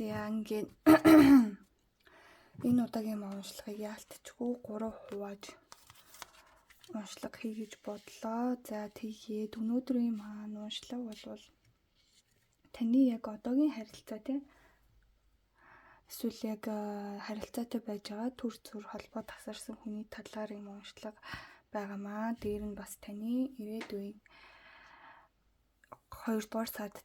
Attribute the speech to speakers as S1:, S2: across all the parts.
S1: За ингээд энэ удаагийн уншлагыг яалтчгүй 3 хувааж уншлага хий гэж бодлоо. За тэгээд өнөөдрийн маань уншлага бол таны яг одоогийн харилцаа тийм эсвэл яг харилцаатай байж байгаа төр зүр холбоо тасарсан хүний талаар юм уншлага байгаамаа. Дээр нь бас таны ирээдүйн 2 дугаар сард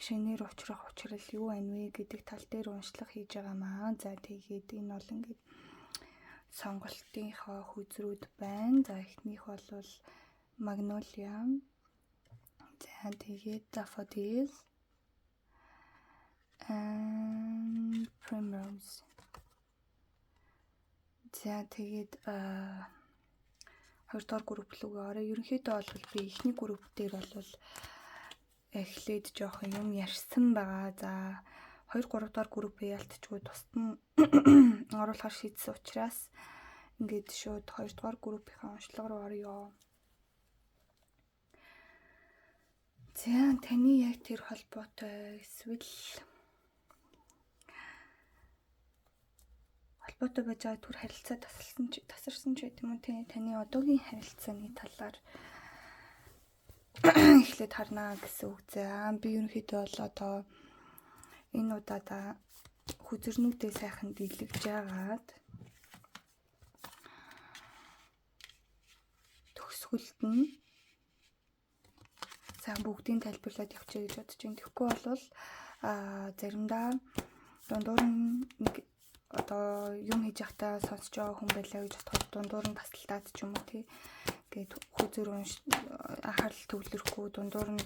S1: шинээр учрах учрал юу байна вэ гэдэг тал дээр уншлага хийж байгаамаа. За тэгээд энэ бол ингээд сонголтынхоо хүзрүүд байна. За эхнийх бол Magnolia. За тэгээд Daffodils and Primrose. За тэгээд 2 дугаар групп рүү орё. Ерөнхийдөө бол би эхний групп дээр бол эхлээд жоох юм ярьсан байгаа. За 2 3 дугаар группээ ялтчгүй тусад нь оруулахар шийдсэн учраас ингээд шууд 2 дугаар группийн уншлага руу орё. За таны яг тэр холбоотой эсвэл холбоотой байж байгаа түр харилцаа тасарсан ч гэдэг юм уу таны одоогийн харилцааны талаар эхлээд харнаа гэсэн үг. За би ерөнхийдөө бол одоо энэ удаадаа хүзэрнүүдээ сайхан дэлгэж яагаад төгсгөлд нь сайхан бүгдийг тайлбарлаад явчих гэж бодож байна. Тэгэхгүй бол заримдаа дундуур нь нэг одоо юм хийж явахдаа сонсож байгаа хүн байлаа гэж бодоход дундуур нь тасалтаад ч юм уу тий. Гээд хүзэр анхаарал төвлөрөхгүй дундуур нь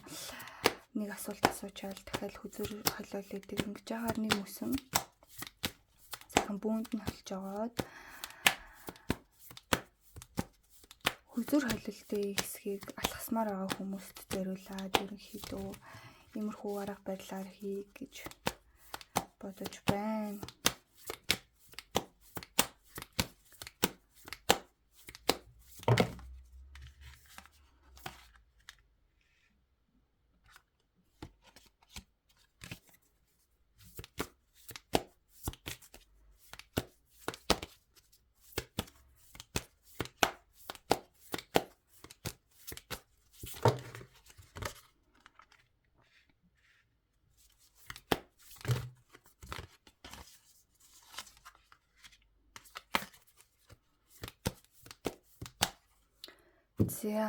S1: нэг асуулт асуучаал дахиад хүзэр холиол идэг ингэж яагаар нэг мөсөн сайхан бүүнд нь холж жагаад хүзэр холилтын хэсгийг алхасмаар байгаа хүмүүст зориулаад ерөнхийдөө иймэрхүү арга барилаар хий гэж бодож байна. За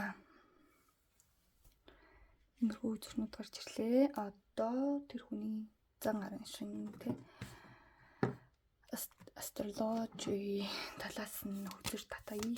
S1: иймэрхүү үзүүрнүүд гарч ирлээ. Одоо тэр хүний зан арын шин тий астрологи талаас нь хүзэр татая.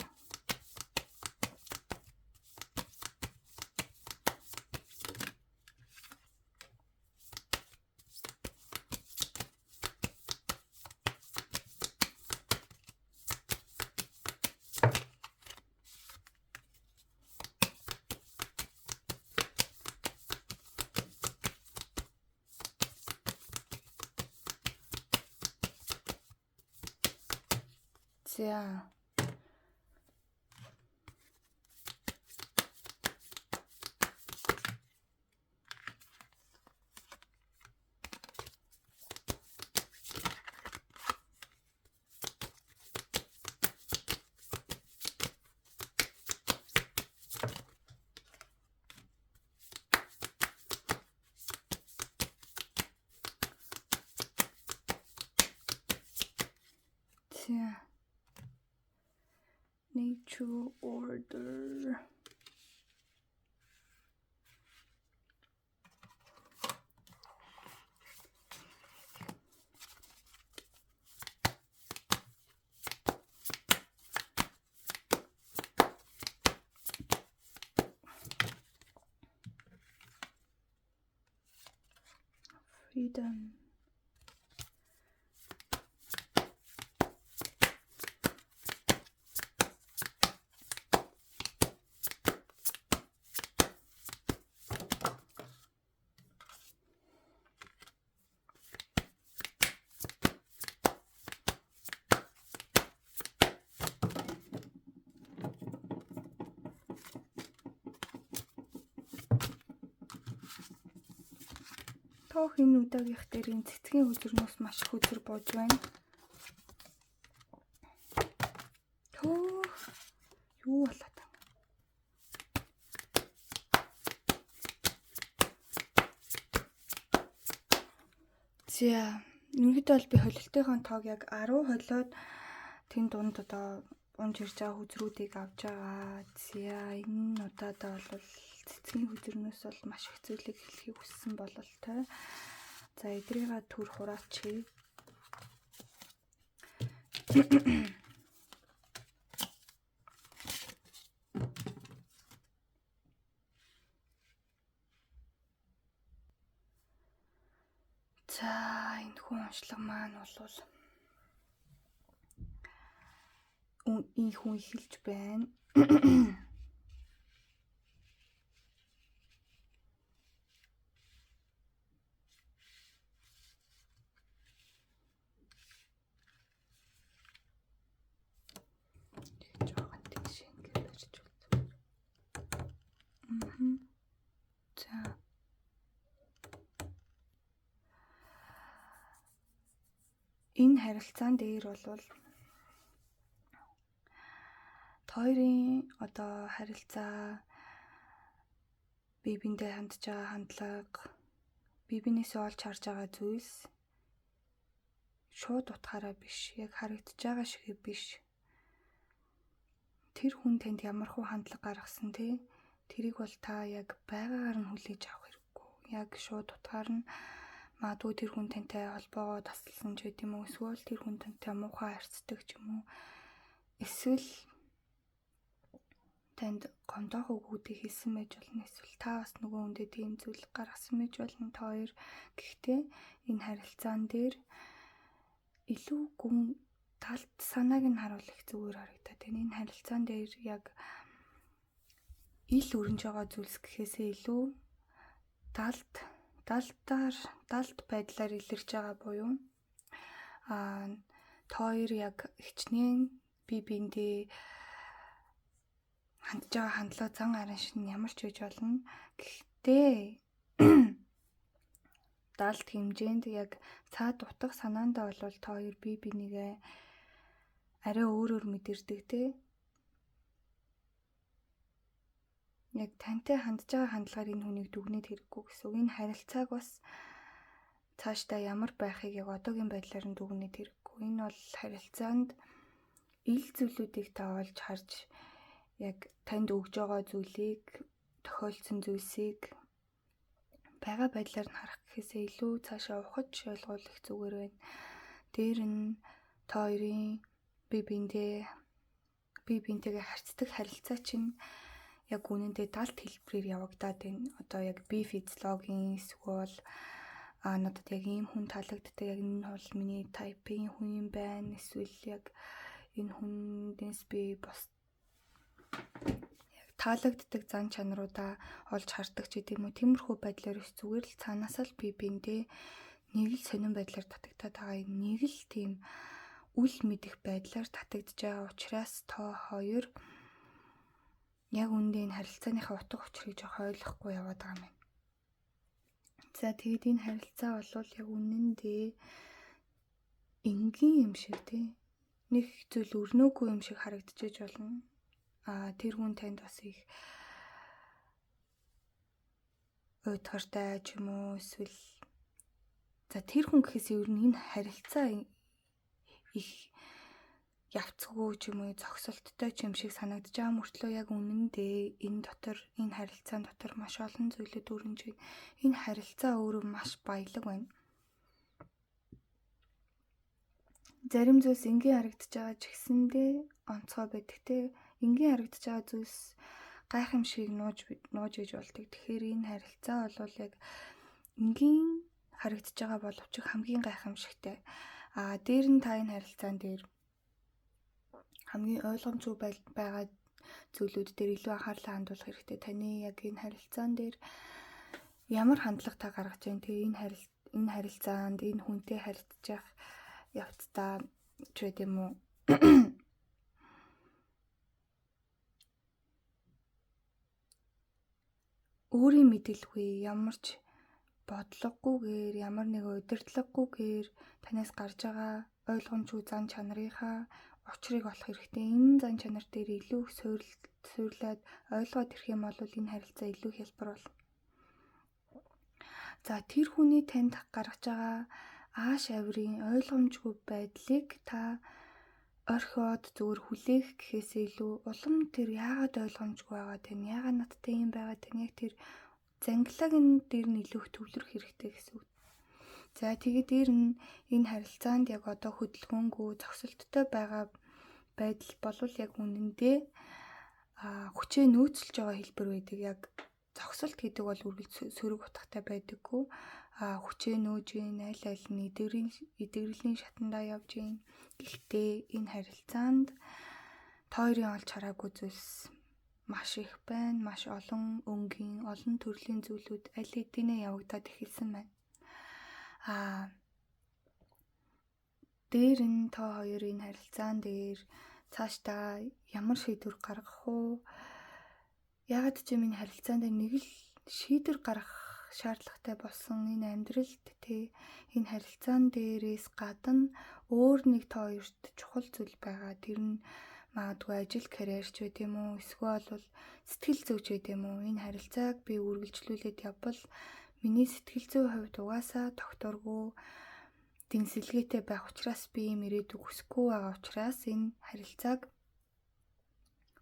S1: За nature order. Freedom. Тоох энэ удаагийнх дээр энэ цэцгийн хөзөрнөөс маш их хөзөр бууж байна. Тоох юу болоод байна? За, ерөнхийдөө бол би холилтынхон тоог яг 10 холиод тэн дунд одоо унж ирж байгаа хөзрүүдийг авч байгаа. За, энэ удаадаа бол цэцгийн хөзөрнөөс бол маш их зүйлийг хэлхийг хүссэн бололтой. За, эдрийга төр хураачих. За, энэ хүн уншлага маань бол энэ хүн эхэлж байна. Жохон тийш ингэ барьж байна. За. Энэ харилцаан дээр бол хоёрын одоо харилцаа бие биендээ хандж байгаа хандлага, бие биенээсээ олж харж байгаа зүйлс шууд утгаараа биш, яг харагдаж байгаа шиг биш. Тэр хүн танд ямархуу хандлага гаргасан те, тэрийг бол та яг байгаагаар нь хүлээж авах хэрэггүй. Яг шууд утгаар нь магадгүй тэр хүн тантай холбоогоо тасласан ч гэдэм үү, эсвэл тэр хүн тантай муухай харьцдаг ч юм уу. Эсвэл танд гомдоох үгүүдийг хэлсэн байж болно. Эсвэл та бас нөгөө хүндээ тийм зүйл гаргасан байж болно. Та хоёр гэхдээ энэ харилцаан дээр илүү гүн талт санааг нь харуул их зүгээр харагдаад байна. Энэ харилцаан дээр яг ил өрнж байгаа зүйлс гэхээсээ илүү далд байдлаар илэрч байгаа буюу та хоёр яг хичнээн бие биендээ хандж байгаа хандлага зан гаран шин ямар ч үж болно. Гэхдээ далд хэмжээнд яг цаад утга санаандаа бол та хоёр бие бинийгээ арай өөрөөр мэдэрдэг те. Яг тантай хандж байгаа хандлагаар энэ хүнийг дүгнэж хэрэггүй гэсэн. Энэ харилцааг бас цаашдаа ямар байхыг яг одоогийн байдлаар нь дүгнэж хэрэггүй. Энэ бол харилцаанд ил зүйлүүдийг та олж харж яг танд өгж байгаа зүйлийг, тохиолдсон зүйлсийг байгаа байдлаар нь харах гэхээсээ илүү цаашаа ухаж ойлгох зүгээр байна. Дээр нь та хоёрын бие биентэйгээ харьцдаг харилцаа чинь яг үнэндээ далд хэлбэрээр явагдаад байна. Одоо яг бие физиологийн эсвэл надад яг ийм хүн таалагддаг, яг энэ бол миний тайпын хүн юм байна. Эсвэл яг энэ хүндээс би бас яг таалагддаг зан чанаруудаа олж хардаг ч гэдэм үү. Тиймэрхүү байдлаар зүгээр л цаанаасаа л бие биендээ нэг л сонирн байдлаар татагдаад байгаа. Нэг л тийм үл мэдэх байдлаар татагдж байгаа учраас та хоёр яг үндэ энэ харилцааныхаа утга учирыг жоох ойлгохгүй яваад байгаа юм. За тэгээд энэ харилцаа бол яг үнэндээ энгийн юм шиг тий. Нэг зүйл өрнөөгүй юм шиг харагдчихэж болно. Тэр хүн танд бас их уйтгартай ч юм уу, эсвэл за тэр хүн гэхээс ер нь энэ харилцаа их явцгүй ч юм уу, зогсолттой ч юм шиг санагдаж байгаа мөртлөө яг үнэндээ энэ дотор, энэ харилцаан дотор маш олон зүйлүүд өрнөж байна. Энэ харилцаа өөрөө маш баялаг байна. Зарим зүйлс энгийн харагдаж байгаа ч гэсэндээ онцгой байдаг те. Энгийн харагдаж байгаа зүйлс гайхамшиг нууж иж болдог. Тэгэхээр энэ харилцаа бол яг энгийн харагдаж байгаа боловч хамгийн гайхамшигтай. Дээр нь та энэ харилцаан дээр хамгийн ойлгомжгүй байгаа зүйлүүд дээр илүү анхаарлаа хандуулах хэрэгтэй. Таны яг энэ харилцаан дээр ямар хандлага та гаргаж байна. Тэгээ энэ харилцаанд энэ хүнтэй харилцаж явах явцдаа ч гэдэм үү өөрийн мэдээлгүй ямар ч бодлогогүйгээр ямар нэг удирдлаггүйгээр танаас гарч байгаа ойлгомжгүй зан чанарынхаа учрыг олох хэрэгтэй. Энэ зан чанар дээр илүү их суйрлаад ойлгоод ирэх юм бол энэ харилцаа илүү хялбар болно. За тэр хүний танд гаргаж байгаа ааш авирын ойлгомжгүй байдлыг та орхиод зүгээр хүлээх гэхээсээ илүү улам тэр яагаад ойлгомжгүй байгаа тань, яагаад надтай юм байгаа тань, яг тэр зангилааг дээр нь илүү их төвлөрөх хэрэгтэй гэсэн үг. За тэгээд дээр нь энэ харилцаанд яг одоо хөдөлгөөнгүй зогсолттой байгаа байдал болвол яг үнэндээ хүчээ нөөцлж байгаа хэлбэр байдаг. Яг зогсолт гэдэг бол үргэлж сөрөг утгатай байдаггүй. Хүчээ нөөж ийн, аль нь эдгэрлийн шатандаа явж ийн. Гэхдээ энэ харилцаанд та хоёрын олж хараагүй зүйлс маш их байна. Маш олон өнгийн, олон төрлийн зүйлүүд аль хэдийнэ явагдаад эхэлсэн байна. Дээр нь та хоёрын харилцаан дээр цаашдаа ямар шийдвэр гаргах уу? Ягаад ч юм энэ харилцаанд нэг л шийдвэр гаргах шаардлагатай болсон энэ амьдралд энэ харилцаан дээрээс гадна өөр нэг та хоёрт чухал зүйл байгаа. Тэр нь магадгүй ажил, карьерч байт юм уу? Эсвэл бол сэтгэл зүйч байт юм уу? Энэ харилцааг би үргэлжлүүлээд явбал миний сэтгэл зүйн хувьд угаасаа тогтворгүй дэнсэлгээтэй байх учраас би ийм ирээдүг хүсэхгүй байгаа учраас энэ харилцааг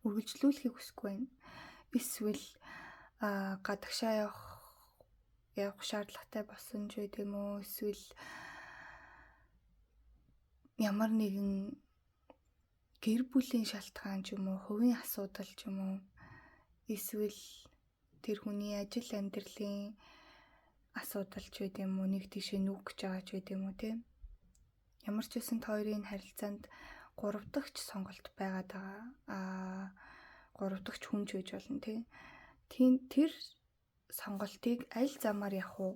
S1: үргэлжлүүлэхийг хүсэхгүй байна. Эсвэл гадагшаа явах шаардлагатай болсон ч байт юм уу? Эсвэл ямар нэгэн гэр бүлийн шалтгаан ч юм уу, хувийн асуудал ч юм уу, эсвэл тэр хүний ажил амьдралын асуудал ч байт юм уу, нэг тийшээ нүг гэж байгаа ч байт юм уу те. Ямар ч байсан та хоёрын харилцаанд 3 дахь сонголт байгаад байгаа. 3 дахь хүн ч байж болно те. Тэр сонголтыг аль замаар явах уу?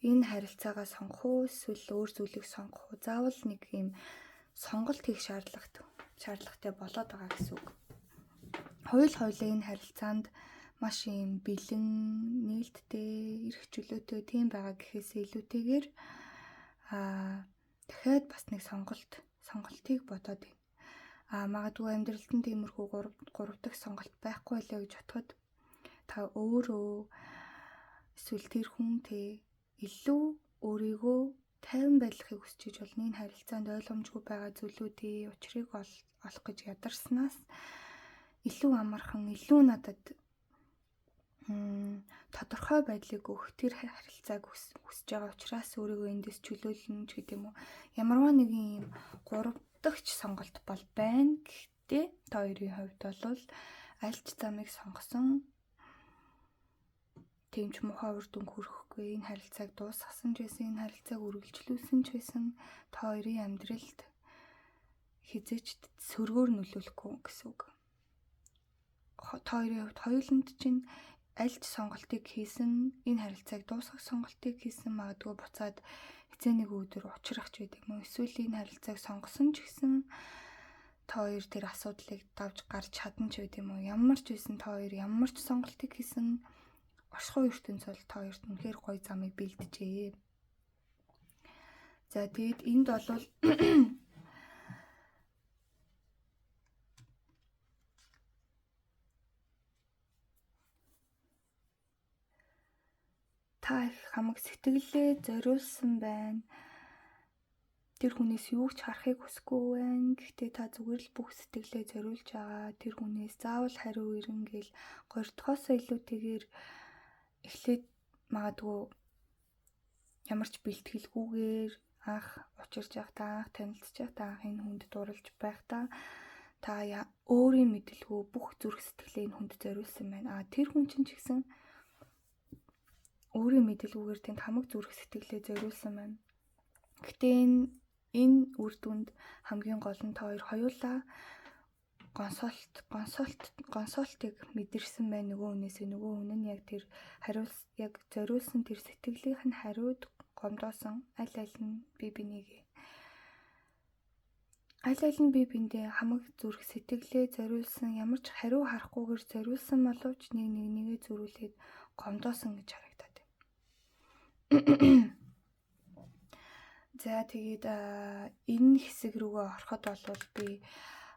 S1: Энэ харилцаагаа сонгох уу, эсвэл өөр зүйлийг сонгох уу? Заавал нэг юм сонголт хийх шаардлагатай болоод байгаа гэсэн үг. Хоёулаа энэ харилцаанд маш юм бэлэн, нээлттэй, эрх чөлөөтэй тийм байгаа гэхээсээ илүүтэйгээр дахиад бас нэг сонголтыг бодоод байна. Магадгүй амьдралд нь тиймэрхүү 3 дахь сонголт байхгүй байлаа гэж бодоход та өөрөө эсвэл тэр хүн илүү өөрийгөө тайван байдлахыг хүсэж иж болно. Энэ харилцаанд ойлгомжгүй байгаа зүйлүүдийн учрыг олох гэж ядарснаас илүү амархан, илүү надад тодорхой байдлыг өгөх тэр харилцааг хүсэж байгаа учраас өөрийгөө эндээс чөлөөлнө ч гэдэг юм уу. Ямарваа нэгэн юм 3 дахь сонголт бол байна. Гэхдээ та хоёрын хувьд бол аль ч замыг сонгосон тэмч мухаа үр дүнг хүрэхгүй, энэ харилцааг дуусгасан ч байсан, энэ харилцааг үргэлжлүүлсэн ч байсан та хоёрын амьдралд хизээч сөргөөр нөлөөлөхгүй гэсэн үг. Та хоёрын хувьд хоёуланд чинь аль ч сонголтыг хийсэн, энэ харилцааг дуусгах сонголтыг хийсэн, магадгүй буцаад эцэг нэг өдөр учрах ч гэдэг юм уу. Эсвэл энэ харилцааг сонгосон ч гэсэн та хоёр тэр асуудлыг давж гарч чадна ч гэдэг юм уу. Ямар ч байсан та хоёр ямар ч сонголтыг хийсэн оршихуй ертөнц бол та хоёрт үнэхээр гоё замыг бэлджээ. За тэгээд энд бол та их хамаг сэтгэлээ зориулсан байна. Тэр хүнээс юу ч харахыг хүсэхгүй байна. Гэхдээ та зүгээр л бүх сэтгэлээ зориулж байгаа. Тэр хүнээс заавал хариу ирнэ гэл гортхоосоо илүүтэйгээр эхлээд магадгүй ямар ч бэлтгэлгүйгээр анх учирч байхдаа, анх танилцж байхдаа, анх энэ хүнд дурлж байхдаа та өөрийн мэдлгүй бүх зүрх сэтгэлээ энэ хүнд зориулсан байна. Тэр хүн чинь ч гэсэн өөрийн мэдлгүйгээр тэнд хамаг зүрх сэтгэлээ зориулсан байна. Гэхдээ энэ үр дүнд хамгийн гол нь та хоёр хоёулаа гонсолтыг мэдэрсэн байна нөгөө хүнээсээ. Нөгөө хүн нь яг тэр яг зориулсан тэр сэтгэлийнх нь хариуд гомдоосон аль нь бие биендээ хамаг зүрх сэтгэлээ зориулсан, ямар ч хариу харахгүйгээр зориулсан боловч нэгээ зөрүүлээд гомдоосон гэж харагдаад байна. За тэгээд энэ хэсэг рүүгээ ороход бол би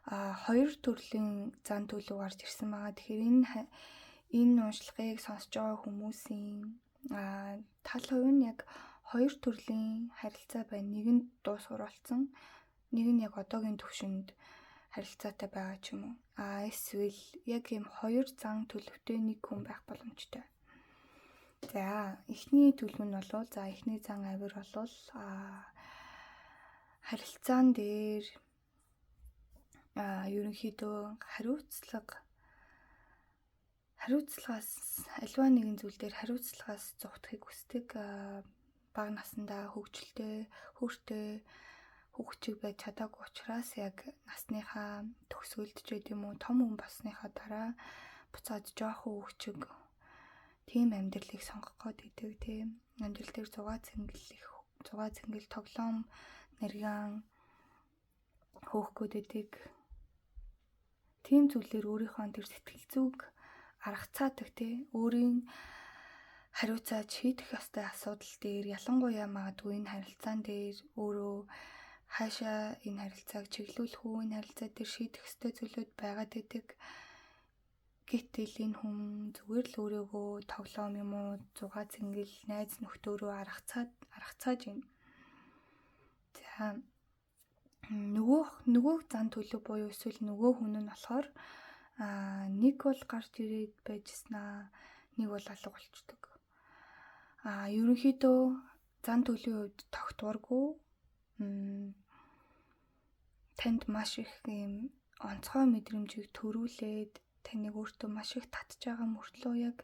S1: хоёр төрлийн зан төлөв гарч ирсэн байгаа. Тэгэхээр энэ уншлагыг сонсож байгаа хүмүүсийн тал хувь нь яг хоёр төрлийн харилцаа байна. Нэг нь дуус суралцсан, нэг нь яг одоогийн төвшөнд харилцаатай байгаа ч юм уу. Эсвэл яг ийм хоёр зан төлөвтэй нэг хүн байх боломжтой. За, эхний төлөв нь бол эхний зан авир бол харилцаан дээр ерөнхийдөө хариуцлагаас аливаа нэгэн зүйл дээр хариуцлагаас зугтахыг хүсдэг, бага насндаа хүүхчиг байж чадаагүй учраас яг насныхаа төгсгөлд ч гэдэм үү том хүн болсныхаа дараа буцаад жоохон хүүхчиг тийм амьдралыг сонгох гээд идэг тийм амьдрал дээр зугаа цэнгэл тоглоом нарган хөөх гээд идэг тийм зүйлээр өөрийнхөө тэр сэтгэл зүг аргацаадаг тийм өөрийн хариуцаад шийдэх ёстой асуудал дээр ялангуяа магадгүй энэ харилцаан дээр өөрөө хаашаа энэ харилцааг чиглүүлэх үү, энэ харилцаа дээр шийдэх ёстой зүйлүүд байгаад идэг. Гэтэл энэ хүн зүгээр л өөрийгөө тоглоом юм уу, зугаа цэнгэл найз нөхдөөрөө аргацааж юм. За нөгөө зан төлөв буюу эсвэл нөгөө хүн нь болохоор нэг бол гарч ирээд байжснаа, нэг бол алга болчдөг. Ерөнхийдөө зан төлөвийн хувьд тогтворгүй танд маш их юм онцгой мэдрэмжийг төрүүлээд таныг өөртөө маш их татж байгаа мөртлөө яг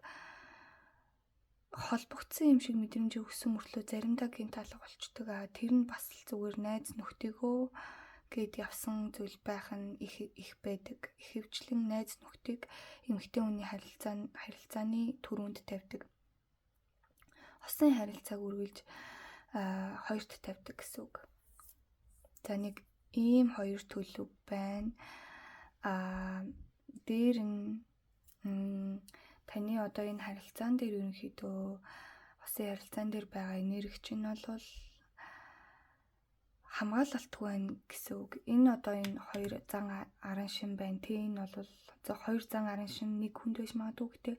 S1: холбогдсон юм шиг мэдрэмжийг өгсөн мөртлөө заримдаа гинт алга болчдөг. Тэр нь бас л зүгээр найз нөхдөгөө гээд явсан зүйл байх нь их байдаг. Ихэвчлэн найз нөхдийг эмэгтэй хүний харилцааны түрүүнд тавьдаг. Осын харилцааг үргэлж хоёрт тавьдаг гэсэн үг. За нэг ийм хоёр төлөв байна. Дээр нь таны одоо энэ харилцаан дээр ерөнхийдөө осын харилцаан дээр байгаа энерги чинь бол хамгаалалтгүй байна гэсэн үг. Энэ одоо энэ хоёр зан арын шин байна. Энэ бол хоёр зан арын шин нэг хүнд байж магадгүй. Гэхдээ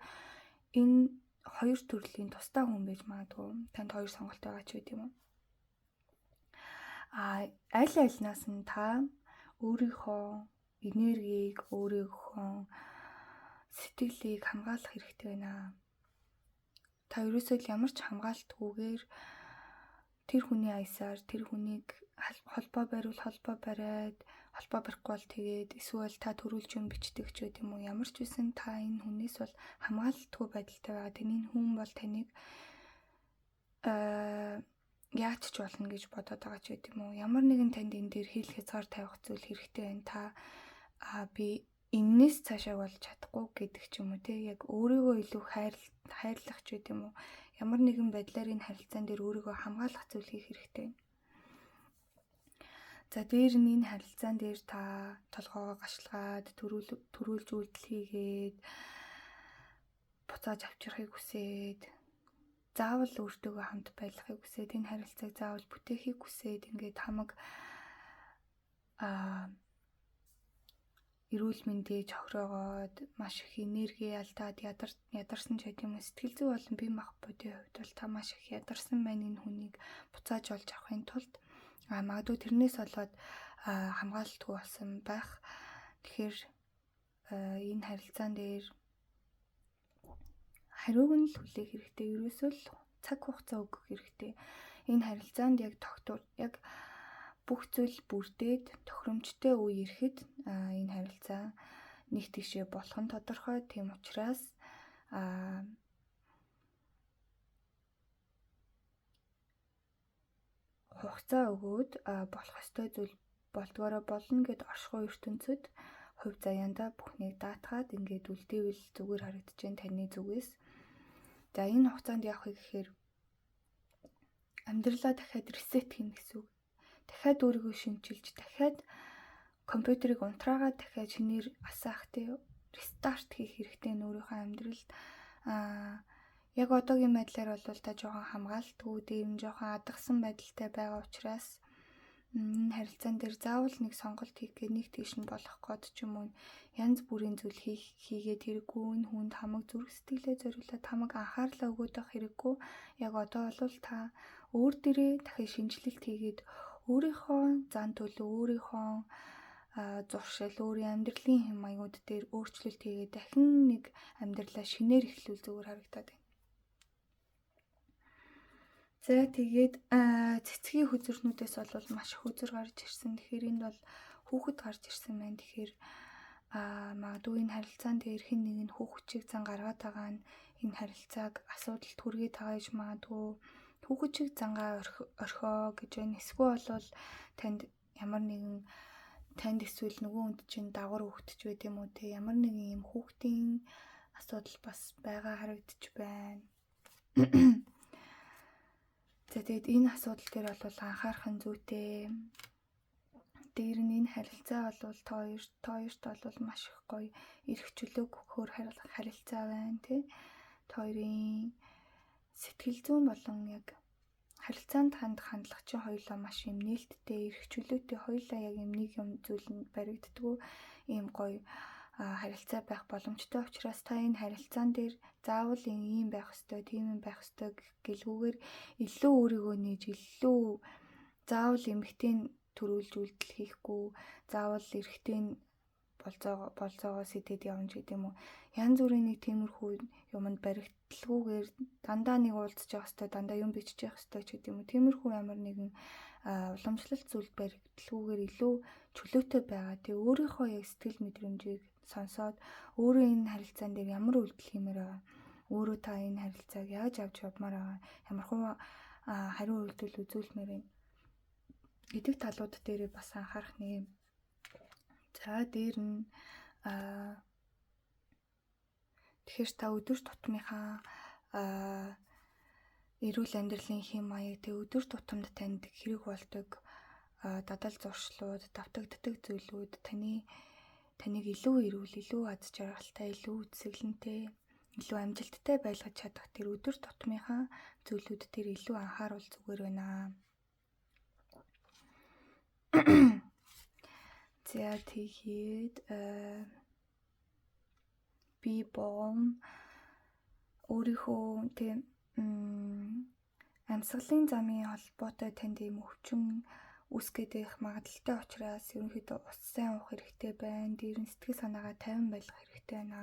S1: энэ хоёр төрлийн тусдаа хүн байж магадгүй. Танд хоёр сонголт байгаа ч үгүй тийм үү? Аль альнаас нь та өөрийнхөө энергийг, өөрийнхөө сэтгэлийг хамгаалах хэрэгтэй байна. Та ерөөсөө ямар ч хамгаалтгүйгээр тэр хүний аясаар тэр хүнийг холбоо бариул холбоо бариад, холбоо барихгүй бол тэгээд эсвэл та төрүүлж юм бичдэг ч гэдэм үү. Ямар ч үсэн та энэ хүнээс бол хамгаалтгүй байдалтай байгаа. Энэ хүн бол таныг яаж ч болно гэж бодоод байгаа ч гэдэм үү. Ямар нэгэн танд энэ дээр хэл хязгаар тавих зүйл хэрэгтэй байна. Та би энээс цаашаа болж чадахгүй гэдэг ч юм уу тий. Яг өөрийгөө илүү хайрлах ч гэдэм үү. Ямар нэгэн байдлаар энэ харилцаан дээр өөрийгөө хамгаалах зүйл хийх хэрэгтэй. За дээр нь энэ харилцаан дээр та толгоогоо гашлагаад төрүүлж үйлдэл хийгээд буцааж авчрахыг хүсээд заавал өөртөөгөө хамт байлгахыг хүсээд энэ харилцааг заавал бүтээхийг хүсээд ингээд хамаг эрүүл мэндээ чохроогоод маш их энерги алдаад ядарсан ч гэдэм үү. Сэтгэл зүй болон бие махбодын хувьд бол та маш их ядарсан байна. Энэ хүнийг буцааж олж авахын тулд магадгүй тэрнээс болоод хамгаалтгүй болсон байх. Тэгэхээр энэ харилцаан дээр хариуг нь л хүлээх хэрэгтэй. Ерөөсөө л цаг хугацаа өгөх хэрэгтэй. Энэ харилцаанд яг яг бүх зүйл бүрдээд тохиромжтой үе ирэхэд энэ харилцаа нэг тийшээ болох нь тодорхой. Тийм учраас хугацаа өгөөд болох ёстой зүйл болдгоороо болно гэд оршихуй ертөнцид хувь заяанда бүхнийг даатгаад ингээд үлдээвэл зүгээр харагдаж байна таны зүгээс. За энэ хугацаанд яах вэ гэхээр амьдралаа дахиад ресет хийнэ гэсэн үг. Дахиад өөрийгөө шинчилж, дахиад компьютерыг унтраагаад дахиад шинээр асаах тий рестарт хийх хэрэгтэй нөөрийнхөө амьдралд. яг одоогийн байдлаар бол та жоохон хамгаалтгүй дээр нь жоохон адгсан байдалтай байгаа учраас энэ харилцаан дээр заавал нэг сонголт хийх гээд нэг тийш нь болох гээд ч юм уу янз бүрийн зүйл хийгээд хэрэггүй энэ хүнд хамаг зүрх сэтгэлээ зориулаад хамаг анхаарлаа өгөөд байх хэрэггүй. Яг одоо бол та өөр дээрээ дахин шинжилэлт хийгээд өөрийнхөө зан төлөв, өөрийнхөө зуршил, өөрийн амьдралын хэм маягууд дээр өөрчлөлт хийгээд дахин нэг амьдралаа шинээр эхлүүл зүгээр харагдаад байна. За тэгээд цэцгийн хүзэрнүүдээс бол маш их хүзэр гарч ирсэн. Тэгэхээр энд бол хүүхэд гарч ирсэн байна. Тэгэхээр магадгүй энэ харилцаан дээр хэн нэг нь хүүхэдчийг зан гаргаад байгаа нь энэ харилцааг асуудалд хүргээд байгаа гэж магадгүй хүүхэдчийг зангаа орхио гэж байна. Эсвэл бол танд эсвэл нөгөө хүнд чинь дагвар хүүхэдч байт юм уу те ямар нэгэн юм хүүхдийн асуудал бас байгаа харагдаж байна. За тэгээд энэ асуудал дээр бол анхаарах нь зүйтэй. Дээр нь энэ харилцаа бол та хоёрт бол маш их гоё эрх чөлөөг өгөхөр харилцаа байна тий. Та хоёрын сэтгэл зүйн болон яг харилцаанд хандлага чинь хоёулаа маш юм нээлттэй эрх чөлөөтэй хоёулаа яг юм нэг юм зүйл нь баригддгүү ийм гоё харилцаа байх боломжтой учраас та энэ харилцаан дээр заавал ийм байх ёстой, тийм юм байх ёстой гэлгүйгээр илүү өөрийгөө нээж илүү заавал эмэгтэй төрүүлж үйлдэл хийхгүй, заавал эрэгтэй болцоогоо сэтэд явна ч гэдэм үү. Янз бүрийн нэг тиймэрхүү юмд баригдталгүйгээр дандаа нэг уулзж явах ёстой, дандаа юм бичиж явах ёстой ч гэдэм үү. Тиймэрхүү ямар нэгэн уламжлалт зүйл баригдталгүйгээр илүү чөлөөтэй байгаа. Тэгээ өөрийнхөө яг сэтгэл мэдрэмжийг сонсоод өөрөө энэ харилцаан дээр ямар үйлдэл хиймээр байгаа. Өөрөө та энэ харилцааг яаж авч явмаар байгаа. Ямархуу хариу үйлдэл үзүүлмээр байна гэдэг талууд дээр бас анхаарах нэ. За дээр нь тэгэхээр та өдөр тутмынхаа эрүүл амьдралын хэм маяг тэг өдөр тутамд танд хэрэг болдог дадал зуршлууд, давтагддаг зүйлүүд таныг илүү эрүүл, илүү аз жаргалтай, илүү үсгэлэнтэй, илүү амжилттай байлгаж чадах тэр өдөр тутмынхаа зүйлүүд дээр илүү анхааруул зүгээр байна. За тэгээд би бом өөрийнхөө тийм амьсгалын замын холбоотой танд ийм өвчин үсгээд их магадaltaй учраас ерөнхийдөө ус сайн уух хэрэгтэй байна. Дээр нь сэтгэл санаагаа тайван байлгах хэрэгтэй байна.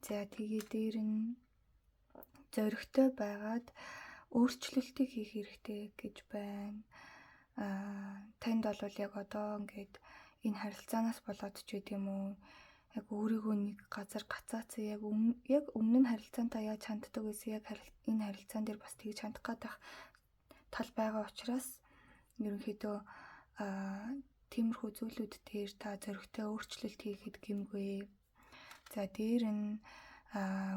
S1: За тэгээд дээр нь зоригтой байгаад өөрчлөлтийг хийх хэрэгтэй гэж байна. Танд бол яг одоо ингээд энэ харилцаанаас болоод ч гэдэм үү яг өөрийгөө нэг газар гацаацсан яг өмнө нь харилцаантаа яаж ханддаг байсан яг энэ харилцаан дээр бас тэгж хандах гадах тал байгаа учраас ерөнхийдөө тиймэрхүү зүйлүүд дээр та зоригтой өөрчлөлт хийхэд гэмгүй. За дээр нь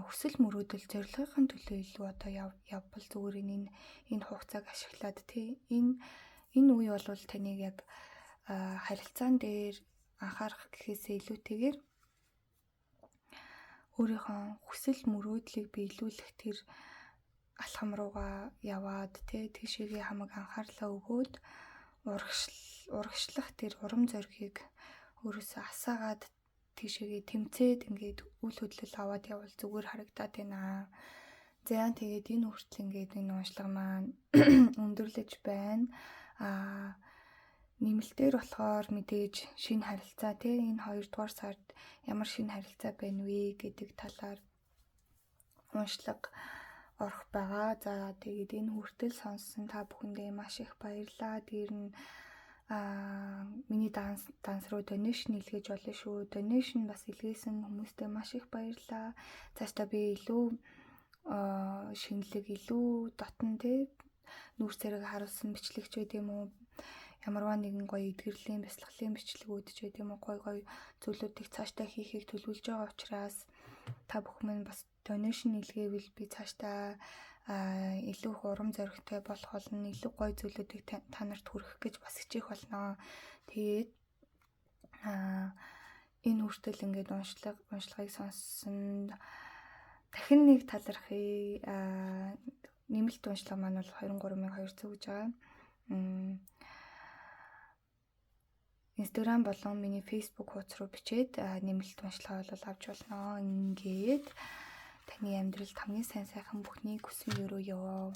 S1: хүсэл мөрөөдөл зорилгын төлөө илүү одоо явбал зүгээр энэ хугацааг ашиглаад тий энэ үе бол таныг яг харилцаан дээр анхаарах гэхээсээ илүүтэйгээр өөрийнхөө хүсэл мөрөөдлийг биелүүлэх тэр алхам руугаа яваад тийшээгээ хамаг анхаарлаа өгөөд урагшлах тэр урам зоригийг өөрөөсөө асаагаад тийшээгээ тэмцээд ингээд үйл хөдлөл аваад явбал зүгээр харагдаад байна. За тэгээд энэ хүртэл ингээд энэ уншлага маань өндөрлөж байна. Нэмэлтээр болохоор мэдээж шинэ харилцаа энэ 2 дугаар сард ямар шинэ харилцаа байна вэ гэдэг талаар уншлага орох байгаа. За тэгээд энэ хүртэл сонссон та бүхэндээ маш их баярлалаа. Дээр нь миний данс руу donation илгээж болно шүү. Donation бас илгээсэн хүмүүстээ маш их баярлалаа. Цаашдаа би илүү шинэлэг, илүү дотн нүүр царайг харуулсан бичлэгч байд юм уу? Ямарваа нэгэн гоё эдгэрлийн, бясалгалын бичлэгүүд ч байд юм уу? Гоё зүйлүүдийг цаашдаа хийхийг төлөвлөж байгаа учраас та бүхэн минь бас donation илгээвэл би цаашдаа илүү их урам зоригтой болох болно. Илүү гоё зүйлүүдийг та нарт хүргэх гэж бас хичээх болно. Тэгээд энэ хүртэл ингээд уншлагыг сонссон дахин нэг талархъя. Нэмэлт уншлага маань бол 23200 гэж байгаа. Instagram болон миний Facebook хуудас руу бичээд нэмэлт уншлага бол авч болно. Ингээд таны амьдралд хамгийн сайн сайхан бүхнийг хүсэн өрөө ёо.